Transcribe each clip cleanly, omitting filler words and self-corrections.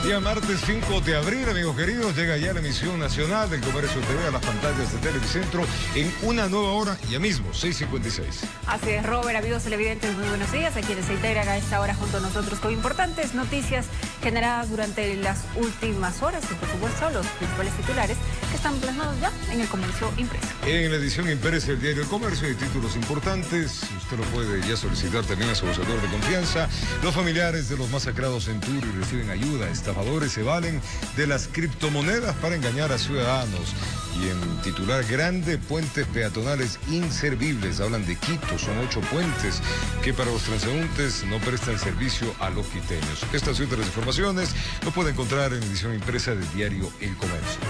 Día martes 5 de abril, amigos queridos, llega ya la emisión nacional del Comercio TV a las pantallas de Televicentro en una nueva hora, ya mismo, 6:56. Así es, Robert, amigos televidentes, muy buenos días a quienes se integran a esta hora junto a nosotros con importantes noticias generadas durante las últimas horas y por supuesto los principales titulares que están plasmados ya en el Comercio Impreso. En la edición impresa del diario El Comercio hay títulos importantes, usted lo puede ya solicitar también a su voceador de confianza. Los familiares de los masacrados en Turi reciben ayuda, estafadores se valen de las criptomonedas para engañar a ciudadanos. Y en titular grande, puentes peatonales inservibles. Hablan de Quito, son 8 puentes que para los transeúntes no prestan servicio a los quiteños. Estas y otras informaciones lo puede encontrar en edición impresa del diario El Comercio.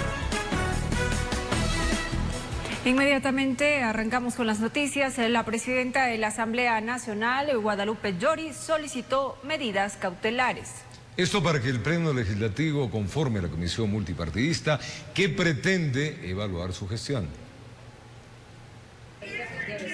Inmediatamente arrancamos con las noticias. La presidenta de la Asamblea Nacional, Guadalupe Llori, solicitó medidas cautelares. Esto para que el Pleno Legislativo conforme la comisión multipartidista que pretende evaluar su gestión.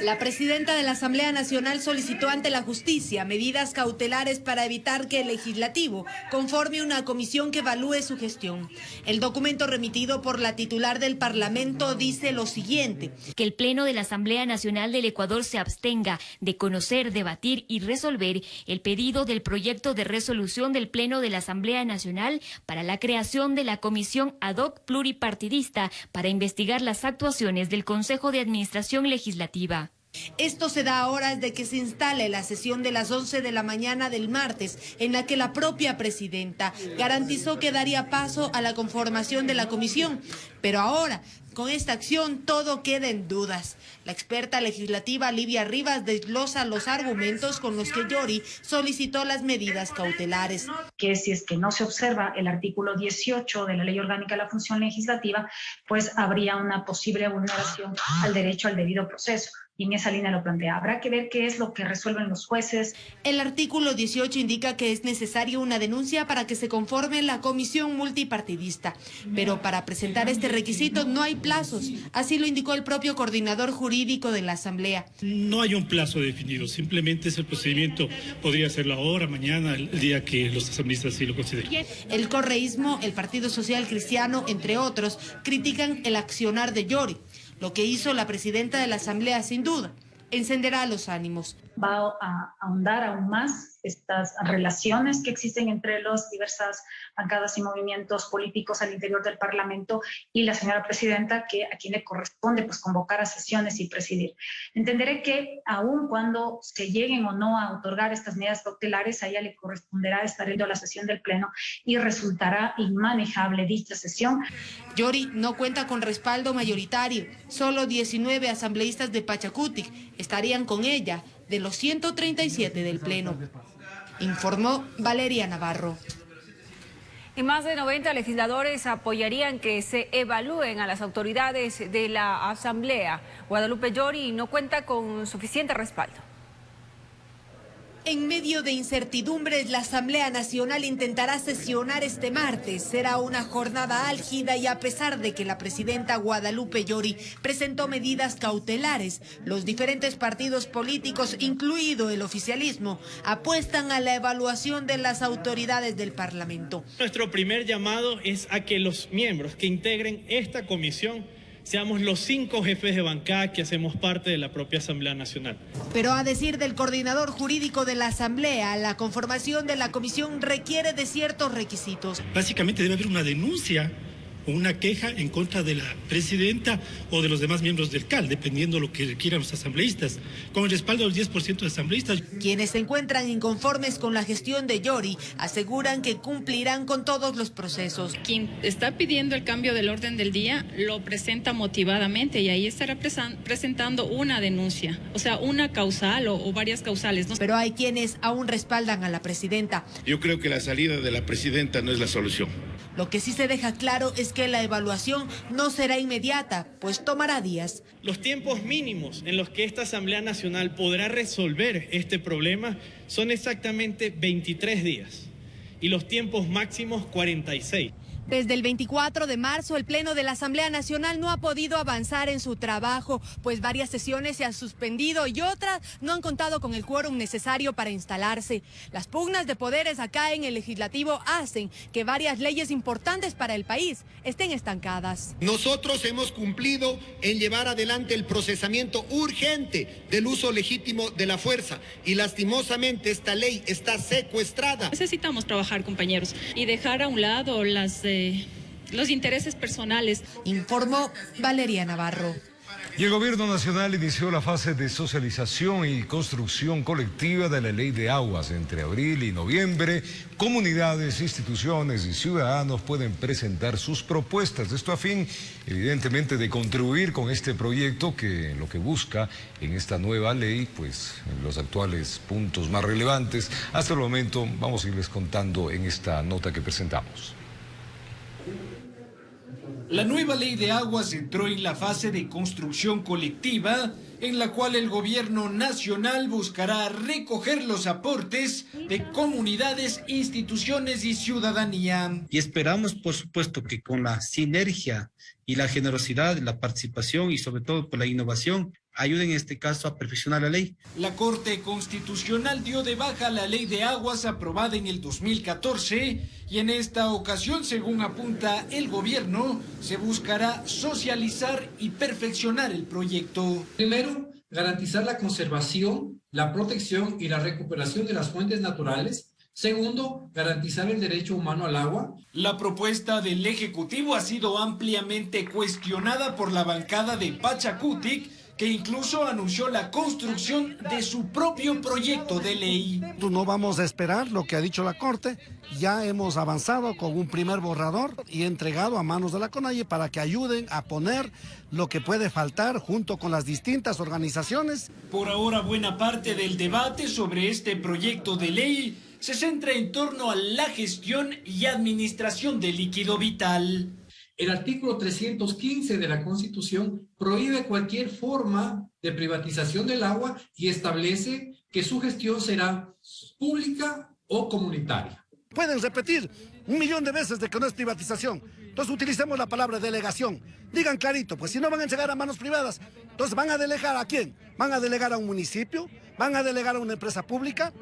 La presidenta de la Asamblea Nacional solicitó ante la justicia medidas cautelares para evitar que el legislativo conforme una comisión que evalúe su gestión. El documento remitido por la titular del Parlamento dice lo siguiente: que el Pleno de la Asamblea Nacional del Ecuador se abstenga de conocer, debatir y resolver el pedido del proyecto de resolución del Pleno de la Asamblea Nacional para la creación de la Comisión Ad hoc Pluripartidista para investigar las actuaciones del Consejo de Administración Legislativa. Esto se da a horas de que se instale la sesión de las 11 de la mañana del martes, en la que la propia presidenta garantizó que daría paso a la conformación de la comisión. Pero ahora, con esta acción, todo queda en dudas. La experta legislativa Livia Rivas desglosa los argumentos con los que Llori solicitó las medidas cautelares. Que si es que no se observa el artículo 18 de la Ley Orgánica de la Función Legislativa, pues habría una posible vulneración al derecho al debido proceso. Y en esa línea lo plantea. Habrá que ver qué es lo que resuelven los jueces. El artículo 18 indica que es necesario una denuncia para que se conforme la comisión multipartidista. Pero para presentar este requisito no hay plazos. Así lo indicó el propio coordinador jurídico de la Asamblea. No hay un plazo definido. Simplemente ese procedimiento podría serlo ahora, mañana, el día que los asambleístas así lo consideren. El correísmo, el Partido Social Cristiano, entre otros, critican el accionar de Llori. Lo que hizo la presidenta de la Asamblea, sin duda, encenderá los ánimos. Va a ahondar aún más estas relaciones que existen entre las diversas bancadas y movimientos políticos al interior del Parlamento y la señora presidenta, que a quien le corresponde pues convocar a sesiones y presidir. Entenderé que aun cuando se lleguen o no a otorgar estas medidas cautelares, a ella le corresponderá estar yendo a la sesión del Pleno y resultará inmanejable dicha sesión. Llori no cuenta con respaldo mayoritario. Solo 19 asambleístas de Pachacutic estarían con ella de los 137 del Pleno. Informó Valeria Navarro. Y más de 90 legisladores apoyarían que se evalúen a las autoridades de la Asamblea. Guadalupe Llori no cuenta con suficiente respaldo. En medio de incertidumbres, la Asamblea Nacional intentará sesionar este martes. Será una jornada álgida y a pesar de que la presidenta Guadalupe Llori presentó medidas cautelares, los diferentes partidos políticos, incluido el oficialismo, apuestan a la evaluación de las autoridades del Parlamento. Nuestro primer llamado es a que los miembros que integren esta comisión seamos los 5 jefes de bancada que hacemos parte de la propia Asamblea Nacional. Pero a decir del coordinador jurídico de la Asamblea, la conformación de la comisión requiere de ciertos requisitos. Básicamente debe haber una denuncia o una queja en contra de la presidenta o de los demás miembros del CAL, dependiendo de lo que requieran los asambleístas, con el respaldo del 10% de asambleístas. Quienes se encuentran inconformes con la gestión de Llori aseguran que cumplirán con todos los procesos. Quien está pidiendo el cambio del orden del día lo presenta motivadamente y ahí estará presentando una denuncia, o sea, una causal o varias causales, ¿no? Pero hay quienes aún respaldan a la presidenta. Yo creo que la salida de la presidenta no es la solución. Lo que sí se deja claro es que la evaluación no será inmediata, pues tomará días. Los tiempos mínimos en los que esta Asamblea Nacional podrá resolver este problema son exactamente 23 días y los tiempos máximos 46. Desde el 24 de marzo, el Pleno de la Asamblea Nacional no ha podido avanzar en su trabajo, pues varias sesiones se han suspendido y otras no han contado con el quórum necesario para instalarse. Las pugnas de poderes acá en el Legislativo hacen que varias leyes importantes para el país estén estancadas. Nosotros hemos cumplido en llevar adelante el procesamiento urgente del uso legítimo de la fuerza y lastimosamente esta ley está secuestrada. Necesitamos trabajar, compañeros, y dejar a un lado los intereses personales. Informó Valeria Navarro. Y el gobierno nacional inició la fase de socialización y construcción colectiva de la ley de aguas. Entre abril y noviembre, comunidades, instituciones y ciudadanos pueden presentar sus propuestas. Esto a fin, evidentemente, de contribuir con este proyecto que lo que busca en esta nueva ley, pues los actuales puntos más relevantes. Hasta el momento vamos a irles contando en esta nota que presentamos. La nueva ley de aguas entró en la fase de construcción colectiva, en la cual el gobierno nacional buscará recoger los aportes de comunidades, instituciones y ciudadanía. Y esperamos, por supuesto, que con la sinergia y la generosidad, la participación y sobre todo por la innovación, ayuden en este caso a perfeccionar la ley. La Corte Constitucional dio de baja la ley de aguas aprobada en el 2014 y en esta ocasión, según apunta el gobierno, se buscará socializar y perfeccionar el proyecto. Primero, garantizar la conservación, la protección y la recuperación de las fuentes naturales. Segundo, garantizar el derecho humano al agua. La propuesta del Ejecutivo ha sido ampliamente cuestionada por la bancada de Pachacutic, que incluso anunció la construcción de su propio proyecto de ley. No vamos a esperar lo que ha dicho la Corte, ya hemos avanzado con un primer borrador y entregado a manos de la CONAIE para que ayuden a poner lo que puede faltar junto con las distintas organizaciones. Por ahora, buena parte del debate sobre este proyecto de ley se centra en torno a la gestión y administración del líquido vital. El artículo 315 de la Constitución prohíbe cualquier forma de privatización del agua y establece que su gestión será pública o comunitaria. Pueden repetir 1.000.000 de veces de que no es privatización. Entonces utilicemos la palabra delegación. Digan clarito, pues si no van a entregar a manos privadas, entonces ¿van a delegar a quién? ¿Van a delegar a un municipio? ¿Van a delegar a una empresa pública?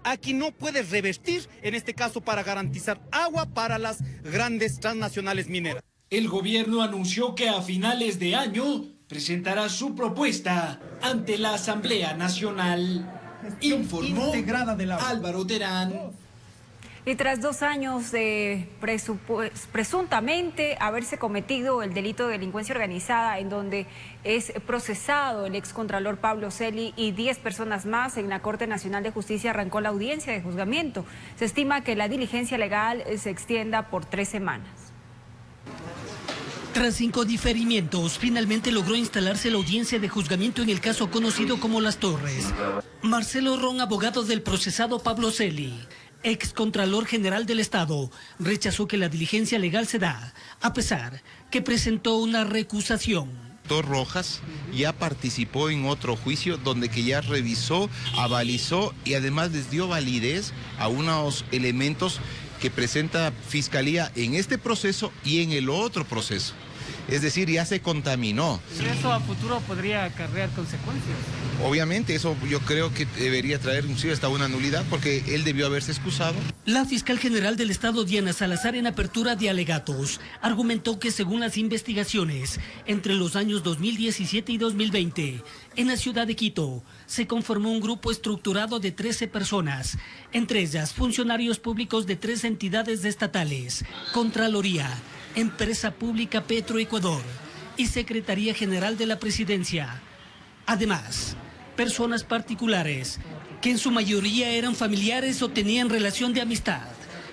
Aquí no puedes revertir, en este caso, para garantizar agua para las grandes transnacionales mineras. El gobierno anunció que a finales de año presentará su propuesta ante la Asamblea Nacional. Informó Álvaro Terán. Y tras 2 años de presuntamente haberse cometido el delito de delincuencia organizada, en donde es procesado el excontralor Pablo Celi y 10 personas más, en la Corte Nacional de Justicia arrancó la audiencia de juzgamiento. Se estima que la diligencia legal se extienda por 3 semanas. Tras 5 diferimientos, finalmente logró instalarse la audiencia de juzgamiento en el caso conocido como Las Torres. Marcelo Ron, abogado del procesado Pablo Celi, excontralor general del Estado, rechazó que la diligencia legal se da, a pesar que presentó una recusación. Rojas ya participó en otro juicio donde que ya revisó, avalizó y además les dio validez a unos elementos que presenta Fiscalía en este proceso y en el otro proceso. Es decir, ya se contaminó. ¿Eso a futuro podría acarrear consecuencias? Obviamente, eso yo creo que debería traer inclusive hasta una nulidad porque él debió haberse excusado. La fiscal general del Estado, Diana Salazar, en apertura de alegatos, argumentó que según las investigaciones, entre los años 2017 y 2020, en la ciudad de Quito, se conformó un grupo estructurado de 13 personas, entre ellas funcionarios públicos de 3 entidades estatales, Contraloría, Empresa Pública Petroecuador y Secretaría General de la Presidencia. Además, personas particulares que en su mayoría eran familiares o tenían relación de amistad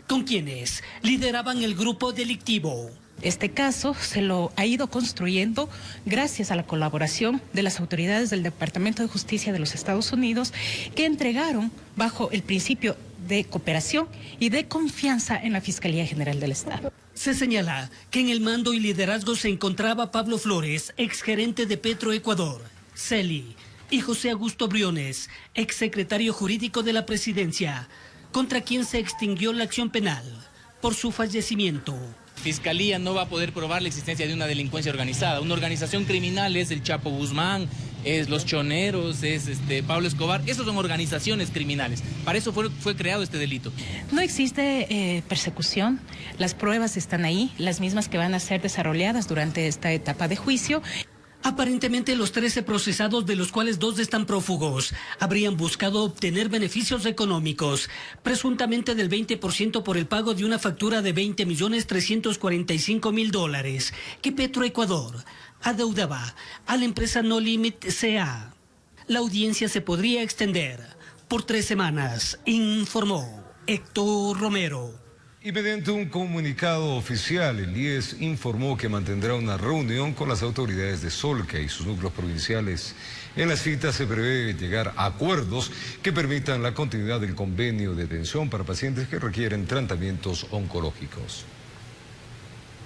con quienes lideraban el grupo delictivo. Este caso se lo ha ido construyendo gracias a la colaboración de las autoridades del Departamento de Justicia de los Estados Unidos, que entregaron bajo el principio de cooperación y de confianza en la Fiscalía General del Estado. Se señala que en el mando y liderazgo se encontraba Pablo Flores, exgerente de Petroecuador, Celi, y José Augusto Briones, exsecretario jurídico de la Presidencia, contra quien se extinguió la acción penal por su fallecimiento. Fiscalía no va a poder probar la existencia de una delincuencia organizada. Una organización criminal es el Chapo Guzmán, es los choneros, es Pablo Escobar. Esas son organizaciones criminales. Para eso fue creado este delito. No existe persecución. Las pruebas están ahí, las mismas que van a ser desarrolladas durante esta etapa de juicio. Aparentemente los 13 procesados, de los cuales 2 están prófugos, habrían buscado obtener beneficios económicos, presuntamente del 20% por el pago de una factura de $20.345.000 que Petroecuador adeudaba a la empresa No Limit C.A. La audiencia se podría extender por 3 semanas, informó Héctor Romero. Y mediante un comunicado oficial, el IES informó que mantendrá una reunión con las autoridades de Solca y sus núcleos provinciales. En las citas se prevé llegar a acuerdos que permitan la continuidad del convenio de atención para pacientes que requieren tratamientos oncológicos.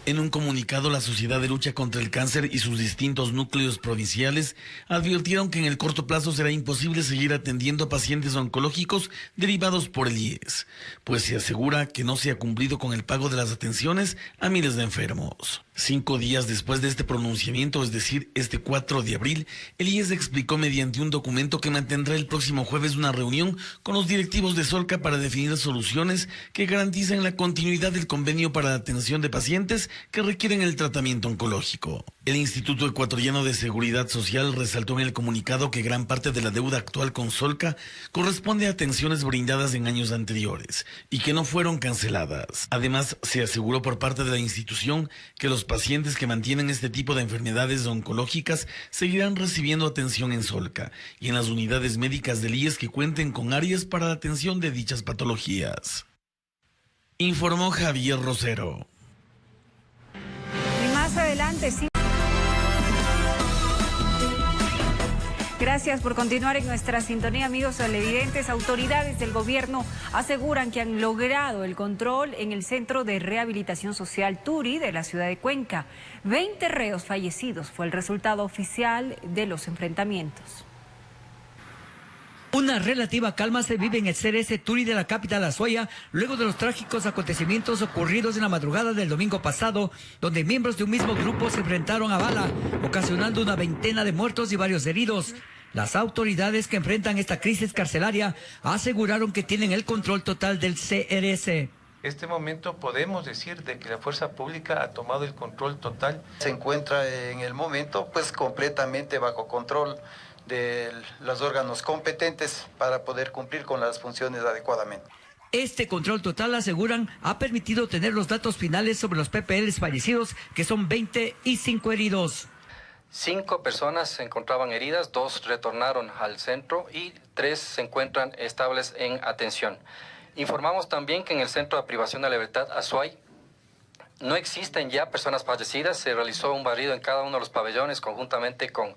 En un comunicado, la Sociedad de Lucha contra el Cáncer y sus distintos núcleos provinciales advirtieron que en el corto plazo será imposible seguir atendiendo a pacientes oncológicos derivados por el IES, pues se asegura que no se ha cumplido con el pago de las atenciones a miles de enfermos. 5 días después de este pronunciamiento, es decir, este 4 de abril, el IES explicó mediante un documento que mantendrá el próximo jueves una reunión con los directivos de Solca para definir soluciones que garanticen la continuidad del convenio para la atención de pacientes que requieren el tratamiento oncológico. El Instituto Ecuatoriano de Seguridad Social resaltó en el comunicado que gran parte de la deuda actual con Solca corresponde a atenciones brindadas en años anteriores y que no fueron canceladas. Además, se aseguró por parte de la institución que los pacientes que mantienen este tipo de enfermedades oncológicas seguirán recibiendo atención en Solca y en las unidades médicas del IES que cuenten con áreas para la atención de dichas patologías. Informó Javier Rosero. Y más adelante, sí. Gracias por continuar en nuestra sintonía, amigos televidentes. Autoridades del gobierno aseguran que han logrado el control en el Centro de Rehabilitación Social Turi de la ciudad de Cuenca. 20 reos fallecidos fue el resultado oficial de los enfrentamientos. Una relativa calma se vive en el CRS Turi de la capital Azuaya, luego de los trágicos acontecimientos ocurridos en la madrugada del domingo pasado, donde miembros de un mismo grupo se enfrentaron a bala, ocasionando una veintena de muertos y varios heridos. Las autoridades que enfrentan esta crisis carcelaria aseguraron que tienen el control total del CRS. Este momento podemos decir de que la fuerza pública ha tomado el control total. Se encuentra en el momento pues completamente bajo control de los órganos competentes para poder cumplir con las funciones adecuadamente. Este control total, aseguran, ha permitido tener los datos finales sobre los PPLs fallecidos, que son 20 y 5 heridos. 5 personas se encontraban heridas, 2 retornaron al centro y 3 se encuentran estables en atención. Informamos también que en el Centro de Privación de la Libertad, Azuay, no existen ya personas fallecidas. Se realizó un barrido en cada uno de los pabellones conjuntamente con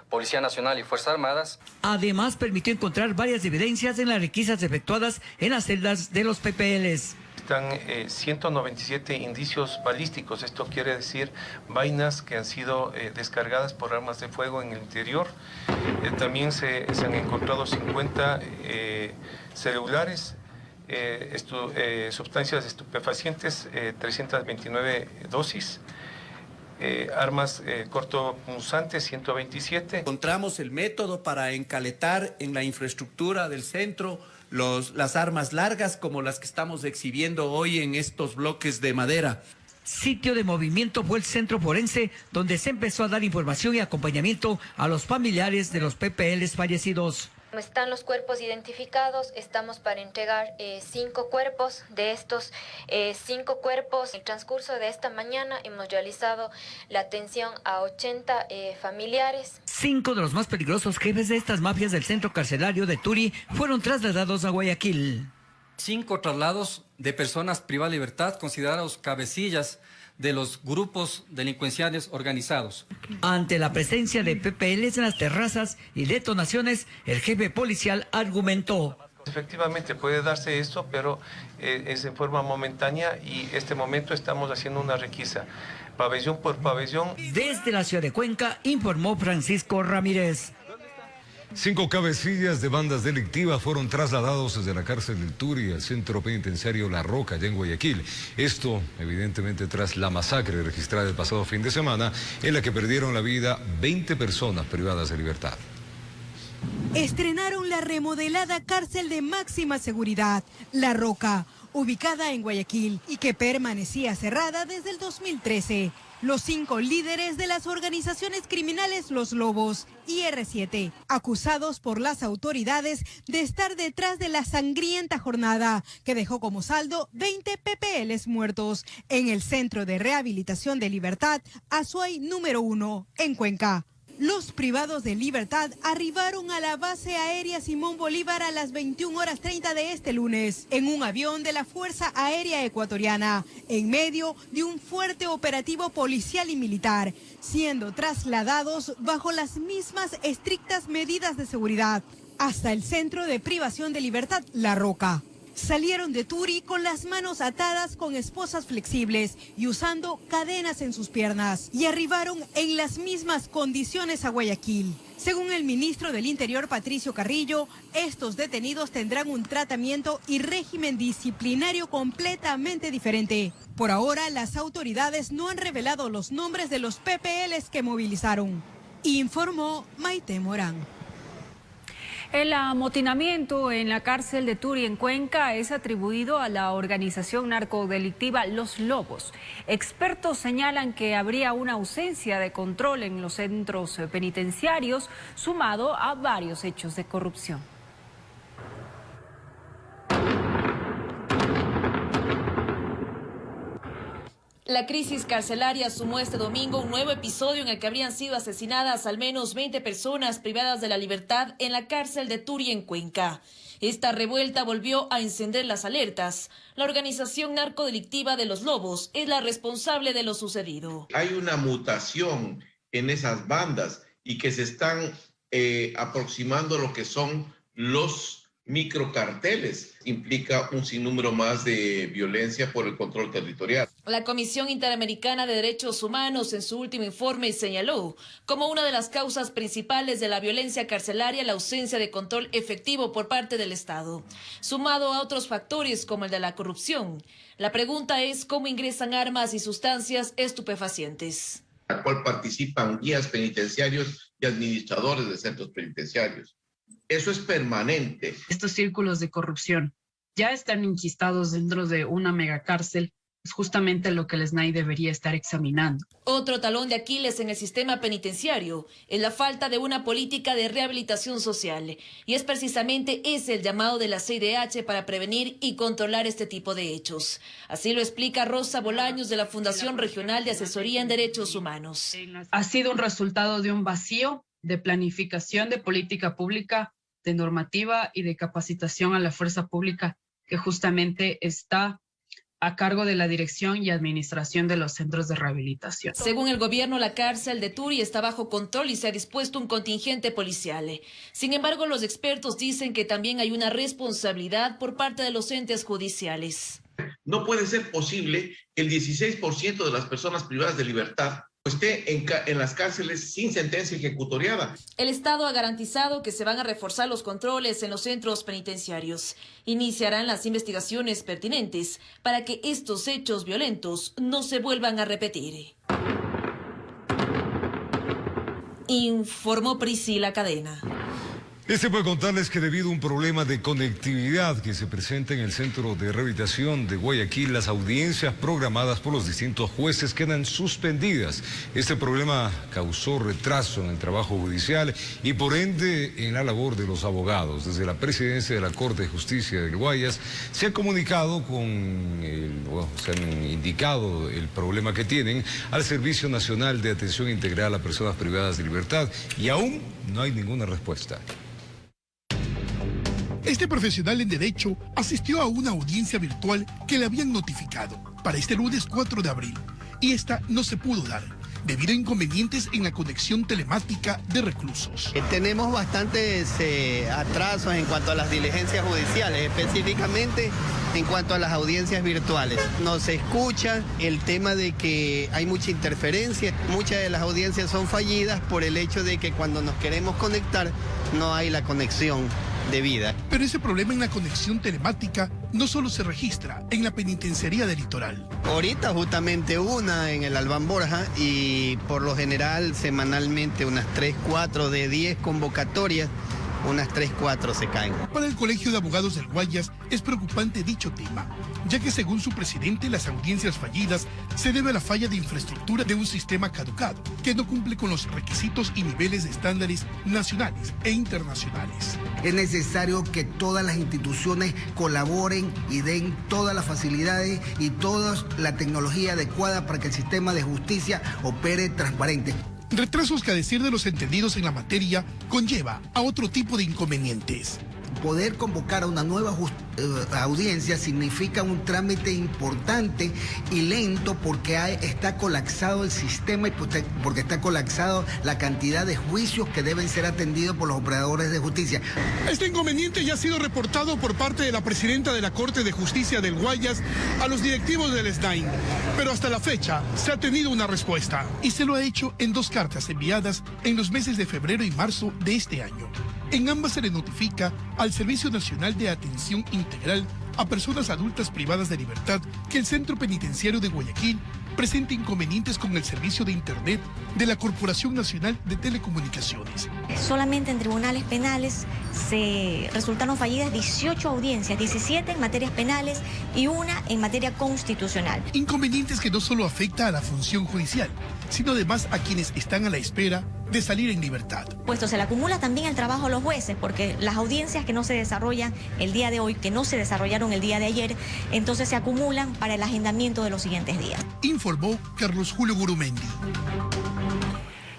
Policía Nacional y Fuerzas Armadas. Además, permitió encontrar varias evidencias en las requisas efectuadas en las celdas de los PPLs. Están 197 indicios balísticos, esto quiere decir vainas que han sido descargadas por armas de fuego en el interior. También se han encontrado 50 celulares, sustancias estupefacientes, 329 dosis. Armas cortopunzantes, 127. Encontramos el método para encaletar en la infraestructura del centro las armas largas como las que estamos exhibiendo hoy en estos bloques de madera. Sitio de movimiento fue el centro forense, donde se empezó a dar información y acompañamiento a los familiares de los PPLs fallecidos. Están los cuerpos identificados, estamos para entregar 5 cuerpos. De estos 5 cuerpos, en el transcurso de esta mañana hemos realizado la atención a 80 familiares. 5 de los más peligrosos jefes de estas mafias del centro carcelario de Turi fueron trasladados a Guayaquil. 5 traslados de personas privadas de libertad considerados cabecillas de los grupos delincuenciales organizados. Ante la presencia de PPLs en las terrazas y detonaciones, el jefe policial argumentó: efectivamente puede darse esto, pero es en forma momentánea y este momento estamos haciendo una requisa, pabellón por pabellón. Desde la ciudad de Cuenca, informó Francisco Ramírez. 5 cabecillas de bandas delictivas fueron trasladados desde la cárcel del Turi al centro penitenciario La Roca, allá en Guayaquil. Esto, evidentemente, tras la masacre registrada el pasado fin de semana, en la que perdieron la vida 20 personas privadas de libertad. Estrenaron la remodelada cárcel de máxima seguridad, La Roca, ubicada en Guayaquil y que permanecía cerrada desde el 2013. Los 5 líderes de las organizaciones criminales Los Lobos y R7, acusados por las autoridades de estar detrás de la sangrienta jornada que dejó como saldo 20 PPLs muertos en el Centro de Rehabilitación de Libertad Azuay número 1 en Cuenca. Los privados de libertad arribaron a la base aérea Simón Bolívar a las 21:30 de este lunes en un avión de la Fuerza Aérea Ecuatoriana, en medio de un fuerte operativo policial y militar, siendo trasladados bajo las mismas estrictas medidas de seguridad hasta el Centro de Privación de Libertad La Roca. Salieron de Turi con las manos atadas con esposas flexibles y usando cadenas en sus piernas y arribaron en las mismas condiciones a Guayaquil. Según el ministro del Interior, Patricio Carrillo, estos detenidos tendrán un tratamiento y régimen disciplinario completamente diferente. Por ahora, las autoridades no han revelado los nombres de los PPLs que movilizaron, informó Maite Morán. El amotinamiento en la cárcel de Turi en Cuenca es atribuido a la organización narcodelictiva Los Lobos. Expertos señalan que habría una ausencia de control en los centros penitenciarios, sumado a varios hechos de corrupción. La crisis carcelaria sumó este domingo un nuevo episodio en el que habrían sido asesinadas al menos 20 personas privadas de la libertad en la cárcel de Turi en Cuenca. Esta revuelta volvió a encender las alertas. La organización narcodelictiva de Los Lobos es la responsable de lo sucedido. Hay una mutación en esas bandas y que se están aproximando a lo que son los microcarteles. Implica un sinnúmero más de violencia por el control territorial. La Comisión Interamericana de Derechos Humanos en su último informe señaló como una de las causas principales de la violencia carcelaria la ausencia de control efectivo por parte del Estado, sumado a otros factores como el de la corrupción. La pregunta es cómo ingresan armas y sustancias estupefacientes. La cual participan guías penitenciarios y administradores de centros penitenciarios. Eso es permanente. Estos círculos de corrupción ya están enquistados dentro de una megacárcel. Es justamente lo que el SNAI debería estar examinando. Otro talón de Aquiles en el sistema penitenciario es la falta de una política de rehabilitación social. Y es precisamente ese el llamado de la CIDH para prevenir y controlar este tipo de hechos. Así lo explica Rosa Bolaños de la Fundación Regional de Asesoría en Derechos Humanos. Ha sido un resultado de un vacío de planificación de política pública, de normativa y de capacitación a la fuerza pública que justamente está a cargo de la dirección y administración de los centros de rehabilitación. Según el gobierno, la cárcel de Turi está bajo control y se ha dispuesto un contingente policial. Sin embargo, los expertos dicen que también hay una responsabilidad por parte de los entes judiciales. No puede ser posible que el 16% de las personas privadas de libertad esté en las cárceles sin sentencia ejecutoriada. El Estado ha garantizado que se van a reforzar los controles en los centros penitenciarios. Iniciarán las investigaciones pertinentes para que estos hechos violentos no se vuelvan a repetir. Informó Priscila Cadena. Puede contarles que debido a un problema de conectividad que se presenta en el Centro de Rehabilitación de Guayaquil, las audiencias programadas por los distintos jueces quedan suspendidas. Este problema causó retraso en el trabajo judicial y por ende en la labor de los abogados. Desde la presidencia de la Corte de Justicia del Guayas se ha comunicado se han indicado el problema que tienen al Servicio Nacional de Atención Integral a Personas Privadas de Libertad y aún no hay ninguna respuesta. Este profesional en Derecho asistió a una audiencia virtual que le habían notificado para este lunes 4 de abril y esta no se pudo dar, debido a inconvenientes en la conexión telemática de reclusos. Tenemos bastantes atrasos en cuanto a las diligencias judiciales, específicamente en cuanto a las audiencias virtuales. No se escucha el tema de que hay mucha interferencia, muchas de las audiencias son fallidas por el hecho de que cuando nos queremos conectar no hay la conexión debida. Pero ese problema en la conexión telemática no solo se registra en la penitenciaría del Litoral. Ahorita justamente una en el Albán Borja y por lo general semanalmente unas 3, 4 de 10 convocatorias, unas 3, 4 se caen. Para el Colegio de Abogados del Guayas es preocupante dicho tema, ya que según su presidente las audiencias fallidas se debe a la falla de infraestructura de un sistema caducado, que no cumple con los requisitos y niveles de estándares nacionales e internacionales. Es necesario que todas las instituciones colaboren y den todas las facilidades y toda la tecnología adecuada para que el sistema de justicia opere transparente. Retrasos que, a decir de los entendidos en la materia, conlleva a otro tipo de inconvenientes. Poder convocar a una nueva audiencia significa un trámite importante y lento porque está colapsado el sistema y porque está colapsado la cantidad de juicios que deben ser atendidos por los operadores de justicia. Este inconveniente ya ha sido reportado por parte de la presidenta de la Corte de Justicia del Guayas a los directivos del SNAI, pero hasta la fecha se ha tenido una respuesta y se lo ha hecho en 2 cartas enviadas en los meses de febrero y marzo de este año. En ambas se le notifica al Servicio Nacional de Atención Integral a Personas Adultas Privadas de Libertad que el Centro Penitenciario de Guayaquil presenta inconvenientes con el servicio de Internet de la Corporación Nacional de Telecomunicaciones. Solamente en tribunales penales se resultaron fallidas 18 audiencias, 17 en materias penales y 1 en materia constitucional. Inconvenientes que no solo afecta a la función judicial, sino además a quienes están a la espera de salir en libertad. Puesto se le acumula también el trabajo a los jueces, porque las audiencias que no se desarrollan el día de hoy, que no se desarrollaron el día de ayer, entonces se acumulan para el agendamiento de los siguientes días. Informó Carlos Julio Gurumendi.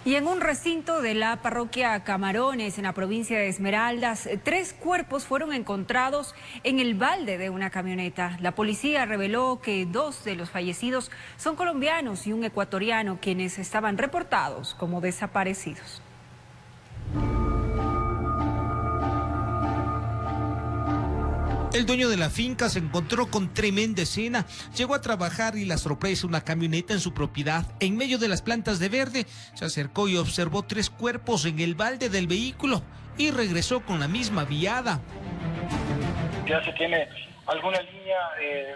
Y en un recinto de la parroquia Camarones, en la provincia de Esmeraldas, 3 cuerpos fueron encontrados en el balde de una camioneta. La policía reveló que 2 de los fallecidos son colombianos y un ecuatoriano, quienes estaban reportados como desaparecidos. El dueño de la finca se encontró con tremenda escena. Llegó a trabajar y la sorpresa, una camioneta en su propiedad. En medio de las plantas de verde, se acercó y observó 3 cuerpos en el balde del vehículo y regresó con la misma viada. Ya se tiene alguna línea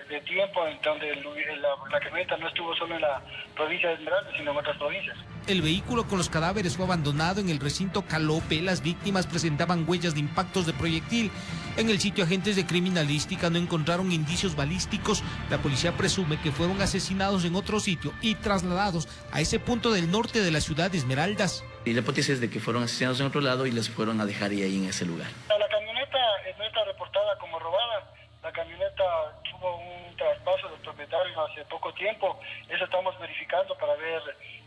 de tiempo en donde la camioneta no estuvo solo en la provincia de Esmeraldas, sino en otras provincias. El vehículo con los cadáveres fue abandonado en el recinto Calope. Las víctimas presentaban huellas de impactos de proyectil. En el sitio, agentes de criminalística no encontraron indicios balísticos. La policía presume que fueron asesinados en otro sitio y trasladados a ese punto del norte de la ciudad de Esmeraldas. Y la hipótesis es de que fueron asesinados en otro lado y les fueron a dejar ahí en ese lugar. La camioneta no está reportada como robada. La camioneta tuvo un traspaso del propietario hace poco tiempo. Eso estamos verificando para ver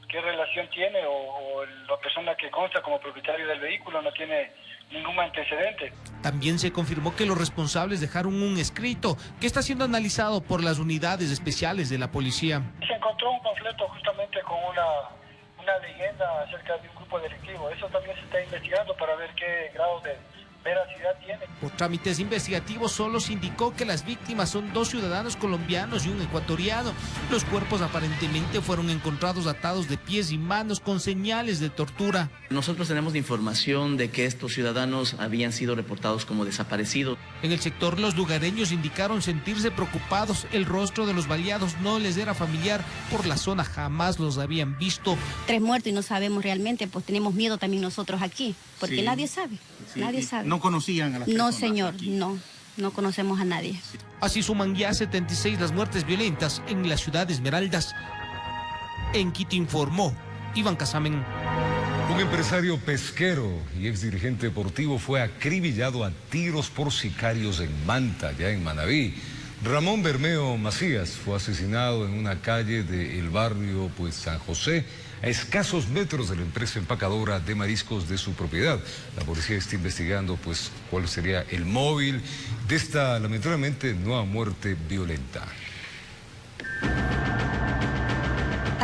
qué relación tiene o la persona que consta como propietario del vehículo no tiene ningún antecedente. También se confirmó que los responsables dejaron un escrito que está siendo analizado por las unidades especiales de la policía. Se encontró un panfleto justamente con una leyenda acerca de un grupo delictivo. Eso también se está investigando para ver qué grado de veracidad tiene. Por trámites investigativos solo se indicó que las víctimas son 2 ciudadanos colombianos y un ecuatoriano. Los cuerpos aparentemente fueron encontrados atados de pies y manos con señales de tortura. Nosotros tenemos información de que estos ciudadanos habían sido reportados como desaparecidos. En el sector, los lugareños indicaron sentirse preocupados. El rostro de los baleados no les era familiar. Por la zona jamás los habían visto. 3 muertos y no sabemos realmente, pues tenemos miedo también nosotros aquí, porque nadie sabe, nadie sabe. ¿No conocían a las personas? No, señor, aquí? No conocemos a nadie. Así suman ya 76 las muertes violentas en la ciudad de Esmeraldas. En Quito informó Iván Casamen. Un empresario pesquero y exdirigente deportivo fue acribillado a tiros por sicarios en Manta, ya en Manabí. Ramón Bermeo Macías fue asesinado en una calle del barrio San José, a escasos metros de la empresa empacadora de mariscos de su propiedad. La policía está investigando cuál sería el móvil de esta lamentablemente nueva muerte violenta.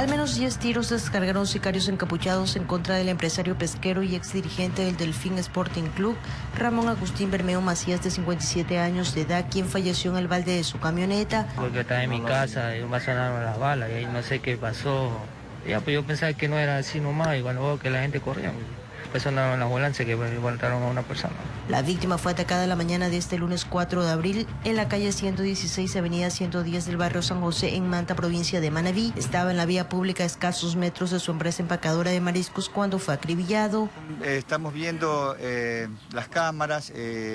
Al menos 10 tiros descargaron sicarios encapuchados en contra del empresario pesquero y exdirigente del Delfín Sporting Club, Ramón Agustín Bermeo Macías, de 57 años de edad, quien falleció en el balde de su camioneta. Porque estaba en mi casa y me sonaron las balas y ahí no sé qué pasó. Ya, pues yo pensaba que no era así nomás y cuando veo que la gente corría, pues sonaron las ambulancias que levantaron a una persona. La víctima fue atacada la mañana de este lunes 4 de abril en la calle 116, avenida 110 del barrio San José, en Manta, provincia de Manabí. Estaba en la vía pública a escasos metros de su empresa empacadora de mariscos cuando fue acribillado. Estamos viendo las cámaras,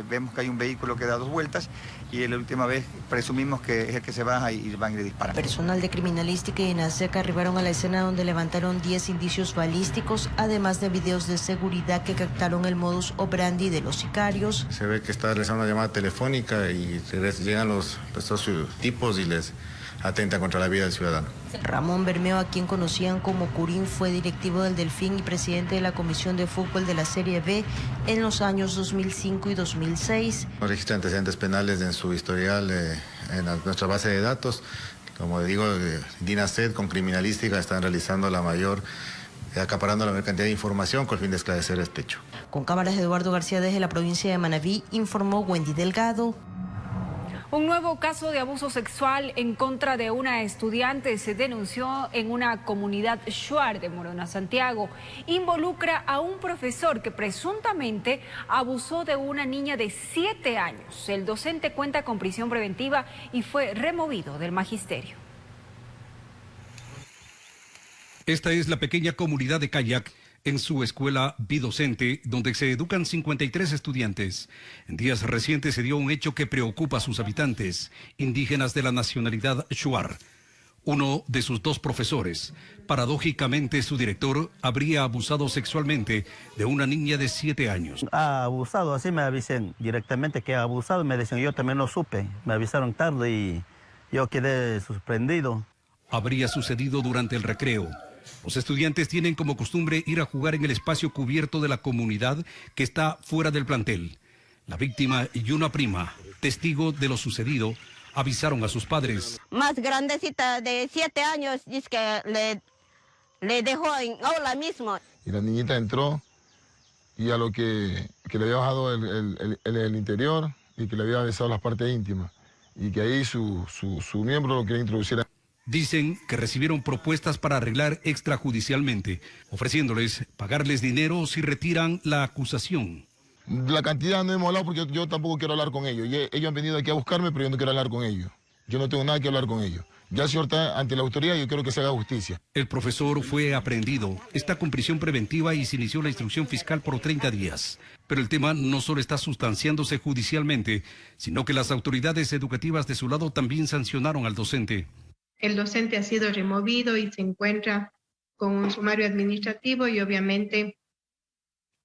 vemos que hay un vehículo que da 2 vueltas y la última vez presumimos que es el que se baja y van y le disparan. Personal de criminalística y ENASEC arribaron a la escena donde levantaron 10 indicios balísticos, además de videos de seguridad que captaron el modus operandi de los sicarios. Se ve que está realizando una llamada telefónica y llegan los tipos y les atentan contra la vida del ciudadano. Ramón Bermeo, a quien conocían como Curín, fue directivo del Delfín y presidente de la Comisión de Fútbol de la Serie B en los años 2005 y 2006. No registra antecedentes penales en su historial en nuestra base de datos. Como digo, DINASED con criminalística están realizando acaparando la mayor cantidad de información con el fin de esclarecer este hecho. Con cámaras de Eduardo García desde la provincia de Manabí, informó Wendy Delgado. Un nuevo caso de abuso sexual en contra de una estudiante se denunció en una comunidad shuar de Morona, Santiago. Involucra a un profesor que presuntamente abusó de una niña de 7 años. El docente cuenta con prisión preventiva y fue removido del magisterio. Esta es la pequeña comunidad de Kayak en su escuela bidocente, donde se educan 53 estudiantes. En días recientes se dio un hecho que preocupa a sus habitantes, indígenas de la nacionalidad shuar. Uno de sus 2 profesores, paradójicamente su director, habría abusado sexualmente de una niña de 7 años. Ha abusado, así me avisan directamente que ha abusado, me dicen, yo también lo supe, me avisaron tarde y yo quedé sorprendido. Habría sucedido durante el recreo. Los estudiantes tienen como costumbre ir a jugar en el espacio cubierto de la comunidad que está fuera del plantel. La víctima y una prima, testigo de lo sucedido, avisaron a sus padres. Más grandecita de 7 años, dice que le dejó en aula mismo. Y la niñita entró y a lo que le había bajado el interior y que le había besado las partes íntimas. Y que ahí su miembro lo quería introducir. Dicen que recibieron propuestas para arreglar extrajudicialmente, ofreciéndoles pagarles dinero si retiran la acusación. La cantidad no hemos hablado porque yo tampoco quiero hablar con ellos. Ellos han venido aquí a buscarme, pero yo no quiero hablar con ellos. Yo no tengo nada que hablar con ellos. Ya el señor está ante la autoridad y yo quiero que se haga justicia. El profesor fue aprehendido, está con prisión preventiva y se inició la instrucción fiscal por 30 días. Pero el tema no solo está sustanciándose judicialmente, sino que las autoridades educativas de su lado también sancionaron al docente. El docente ha sido removido y se encuentra con un sumario administrativo y obviamente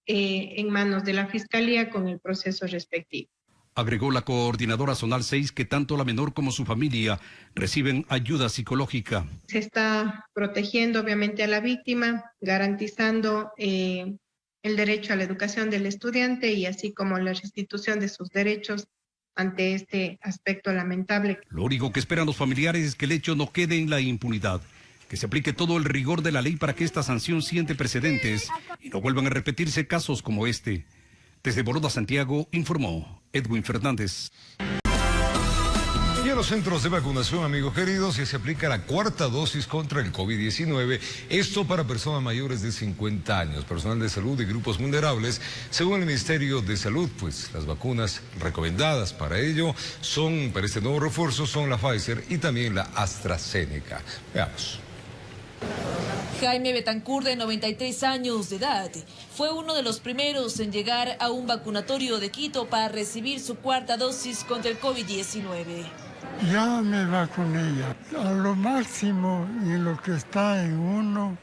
en manos de la Fiscalía con el proceso respectivo. Agregó la coordinadora zonal 6 que tanto la menor como su familia reciben ayuda psicológica. Se está protegiendo obviamente a la víctima, garantizando el derecho a la educación del estudiante y así como la restitución de sus derechos ante este aspecto lamentable. Lo único que esperan los familiares es que el hecho no quede en la impunidad, que se aplique todo el rigor de la ley para que esta sanción siente precedentes y no vuelvan a repetirse casos como este. Desde Morona, Santiago, informó Edwin Fernández. Y en los centros de vacunación, amigos queridos, ya se aplica la 4ª dosis contra el COVID-19. Esto para personas mayores de 50 años, personal de salud y grupos vulnerables. Según el Ministerio de Salud, pues las vacunas recomendadas para ello para este nuevo refuerzo, son la Pfizer y también la AstraZeneca. Veamos. Jaime Betancourt, de 93 años de edad, fue uno de los primeros en llegar a un vacunatorio de Quito para recibir su 4ª dosis contra el COVID-19. Ya me vacuné ya. A lo máximo y lo que está en uno,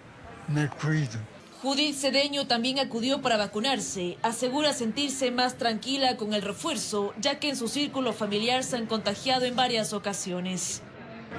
me cuido. Judith Cedeño también acudió para vacunarse. Asegura sentirse más tranquila con el refuerzo, ya que en su círculo familiar se han contagiado en varias ocasiones.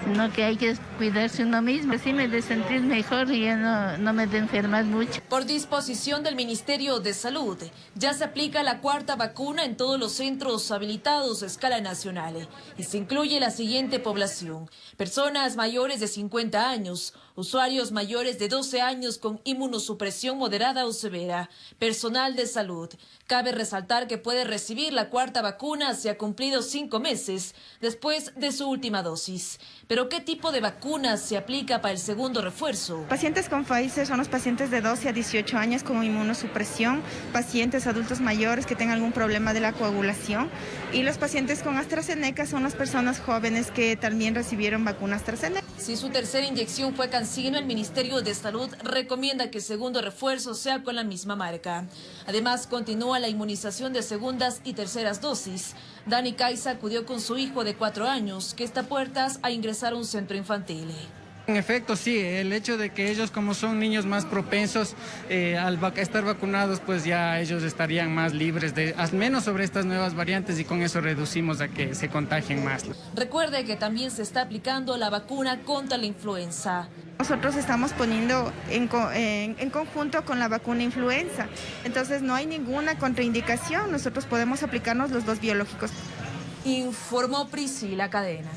sino que hay que cuidarse uno mismo. Así me de sentir mejor y ya no me de enfermar mucho. Por disposición del Ministerio de Salud, ya se aplica la cuarta vacuna en todos los centros habilitados a escala nacional y se incluye la siguiente población: personas mayores de 50 años, usuarios mayores de 12 años con inmunosupresión moderada o severa, personal de salud. Cabe resaltar que puede recibir la cuarta vacuna si ha cumplido 5 meses después de su última dosis. Pero ¿qué tipo de vacuna se aplica para el segundo refuerzo? Pacientes con Pfizer son los pacientes de 12 a 18 años con inmunosupresión, pacientes adultos mayores que tengan algún problema de la coagulación, y los pacientes con AstraZeneca son las personas jóvenes que también recibieron vacuna AstraZeneca. Si su tercera inyección fue CanSino, el Ministerio de Salud recomienda que el segundo refuerzo sea con la misma marca. Además, continúa la inmunización de segundas y terceras dosis. Dani Caiza acudió con su hijo de 4 años, que está a puertas a ingresar a un centro infantil. En efecto, sí, el hecho de que ellos, como son niños más propensos al estar vacunados, pues ya ellos estarían más libres, al menos sobre estas nuevas variantes, y con eso reducimos a que se contagien más. Recuerde que también se está aplicando la vacuna contra la influenza. Nosotros estamos poniendo en conjunto con la vacuna influenza, entonces no hay ninguna contraindicación, nosotros podemos aplicarnos los dos biológicos. Informó Priscila Cadena.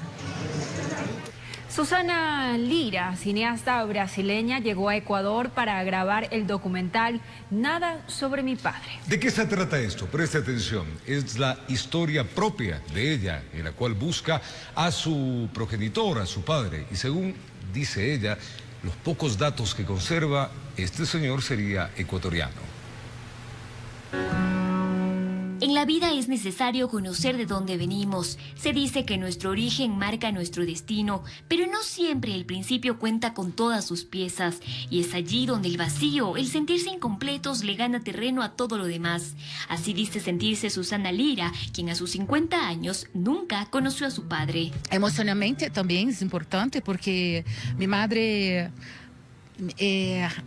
Susana Lira, cineasta brasileña, llegó a Ecuador para grabar el documental Nada sobre mi padre. ¿De qué se trata esto? Preste atención. Es la historia propia de ella, en la cual busca a su progenitor, a su padre. Y según dice ella, los pocos datos que conserva, este señor sería ecuatoriano. En la vida es necesario conocer de dónde venimos. Se dice que nuestro origen marca nuestro destino, pero no siempre el principio cuenta con todas sus piezas. Y es allí donde el vacío, el sentirse incompletos, le gana terreno a todo lo demás. Así dice sentirse Susana Lira, quien a sus 50 años nunca conoció a su padre. Emocionalmente también es importante porque mi madre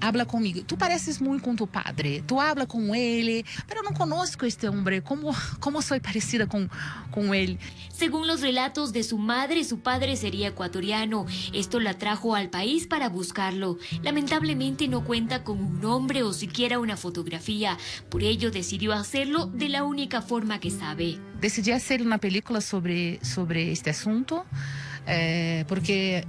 habla comigo. Tú pareces muy con tu padre, tú hablas con él, pero no conozco a este hombre. ¿Cómo soy parecida con él? Según los relatos de su madre, su padre sería ecuatoriano. Esto la trajo al país para buscarlo. Lamentablemente no cuenta con un nombre o siquiera una fotografía. Por ello decidió hacerlo de la única forma que sabe. Decidí hacer una película sobre este asunto porque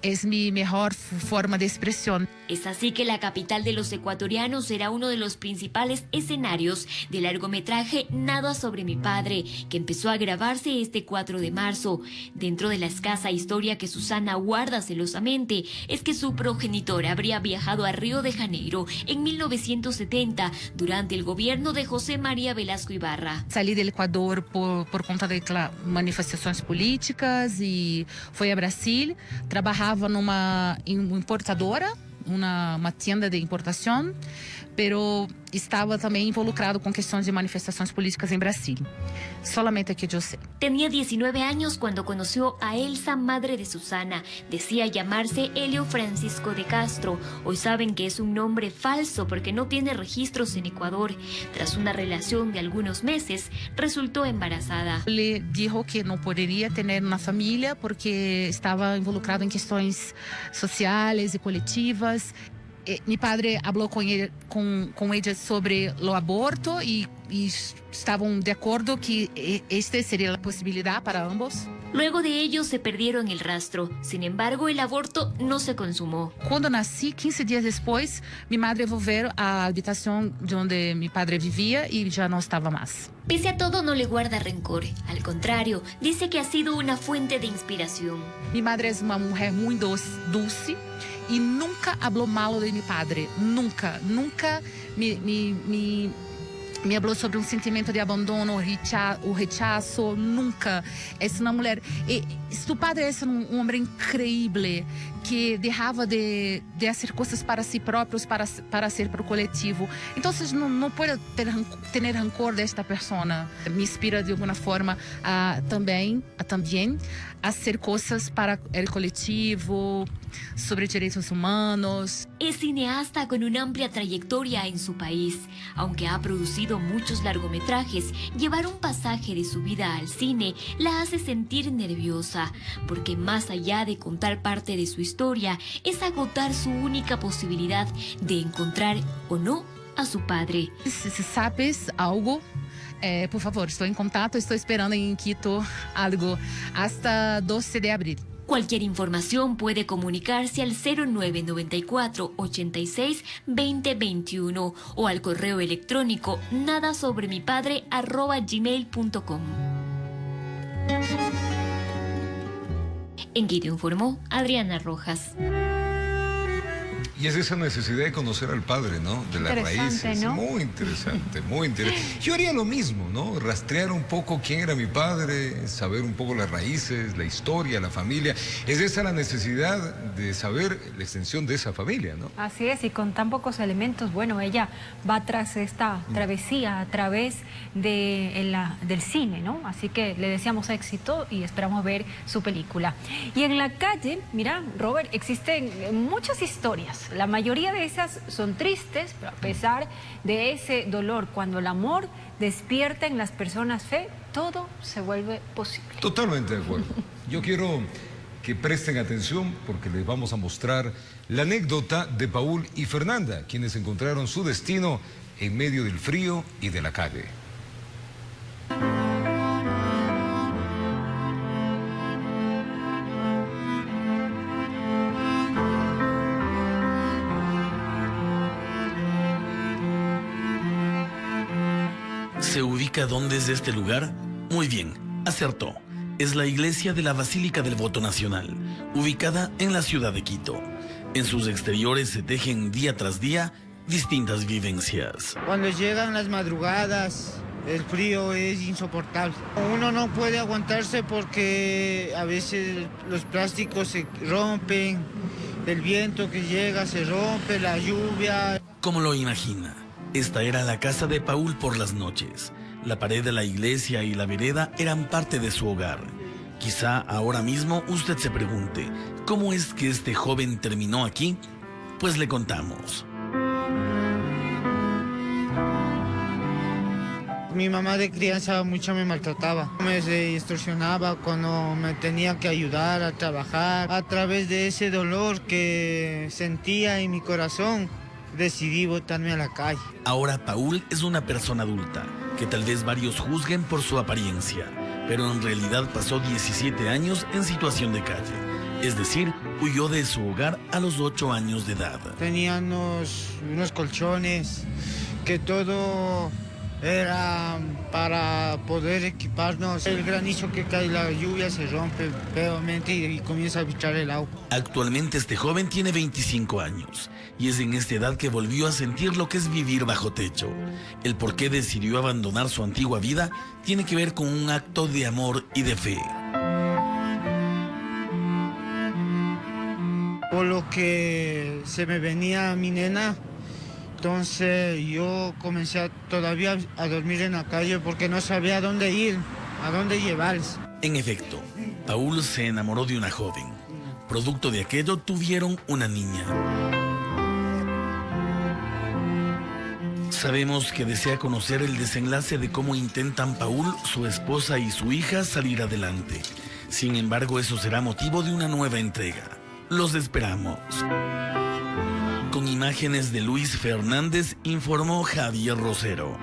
es mi mejor forma de expresión. Es así que la capital de los ecuatorianos será uno de los principales escenarios del largometraje Nada sobre mi padre, que empezó a grabarse este 4 de marzo. Dentro de la escasa historia que Susana guarda celosamente, es que su progenitor habría viajado a Río de Janeiro en 1970 durante el gobierno de José María Velasco Ibarra. Salí del Ecuador por conta de manifestações políticas y fui a Brasil. Trabajaba numa importadora, uma tienda de importação, pero estava também involucrado con cuestiones de manifestaciones políticas en Brasil. Solamente que yo sé. Tenía 19 años cuando conoció a Elsa, madre de Susana. Decía llamarse Helio Francisco de Castro. Hoy saben que es un nombre falso porque no tiene registros en Ecuador. Tras una relación de algunos meses, resultó embarazada. Le dijo que no podría tener una familia porque estaba involucrado en cuestiones sociales y colectivas. Mi padre habló con ella sobre el aborto y estaban de acuerdo que esta sería la posibilidad para ambos. Luego de ello se perdieron el rastro. Sin embargo, el aborto no se consumó. Cuando nací, 15 días después, mi madre volvió a la habitación donde mi padre vivía y ya no estaba más. Pese a todo, no le guarda rencor. Al contrario, dice que ha sido una fuente de inspiración. Mi madre es una mujer muy dulce y nunca habló malo de mi padre. Nunca me habló sobre un sentimiento de abandono o rechazo, nunca. Es una mujer. Su padre es un hombre increíble que dejaba de hacer cosas para sí propios, para hacer para el colectivo. Entonces no puedo tener rencor de esta persona. Me inspira de alguna forma a también hacer cosas para el colectivo, sobre derechos humanos. Es cineasta con una amplia trayectoria en su país. Aunque ha producido dirigido muchos largometrajes, llevar un pasaje de su vida al cine la hace sentir nerviosa, porque más allá de contar parte de su historia, es agotar su única posibilidad de encontrar o no a su padre. Si sabes algo, por favor, estoy en contacto, estoy esperando en Quito algo hasta 12 de abril. Cualquier información puede comunicarse al 0994 86 20 21 o al correo electrónico nadasobremipadre@gmail.com. En Quito informó Adriana Rojas. Y es esa necesidad de conocer al padre, ¿no? De las raíces. ¿No? Muy interesante, muy interesante. Yo haría lo mismo, ¿no? Rastrear un poco quién era mi padre, saber un poco las raíces, la historia, la familia. Es esa la necesidad de saber la extensión de esa familia, ¿no? Así es, y con tan pocos elementos, bueno, ella va tras esta travesía a través del cine, ¿no? Así que le deseamos éxito y esperamos ver su película. Y en la calle, mira, Robert, existen muchas historias. La mayoría de esas son tristes, pero a pesar de ese dolor, cuando el amor despierta en las personas fe, todo se vuelve posible. Totalmente de acuerdo. Yo quiero que presten atención porque les vamos a mostrar la anécdota de Paul y Fernanda, quienes encontraron su destino en medio del frío y de la calle. ¿Se ubica dónde es este lugar? Muy bien, acertó. Es la iglesia de la Basílica del Voto Nacional, ubicada en la ciudad de Quito. En sus exteriores se tejen día tras día distintas vivencias. Cuando llegan las madrugadas, el frío es insoportable. Uno no puede aguantarse porque a veces los plásticos se rompen, el viento que llega se rompe, la lluvia. Como lo imagina, esta era la casa de Paul por las noches. La pared de la iglesia y la vereda eran parte de su hogar. Quizá ahora mismo usted se pregunte, ¿cómo es que este joven terminó aquí? Pues le contamos. Mi mamá de crianza mucho me maltrataba, me extorsionaba cuando me tenía que ayudar a trabajar. A través de ese dolor que sentía en mi corazón, decidí botarme a la calle. Ahora Paul es una persona adulta, que tal vez varios juzguen por su apariencia, pero en realidad pasó 17 años en situación de calle. Es decir, huyó de su hogar a los 8 años de edad. Teníamos unos colchones, que todo era para poder equiparnos. El granizo que cae, la lluvia se rompe feamente y comienza a bichar el agua. Actualmente este joven tiene 25 años y es en esta edad que volvió a sentir lo que es vivir bajo techo. El por qué decidió abandonar su antigua vida tiene que ver con un acto de amor y de fe. Por lo que se me venía mi nena, entonces yo comencé todavía a dormir en la calle porque no sabía a dónde ir, a dónde llevarles. En efecto, Paul se enamoró de una joven. Producto de aquello tuvieron una niña. Sabemos que desea conocer el desenlace de cómo intentan Paul, su esposa y su hija salir adelante. Sin embargo, eso será motivo de una nueva entrega. Los esperamos. Con imágenes de Luis Fernández, informó Javier Rosero.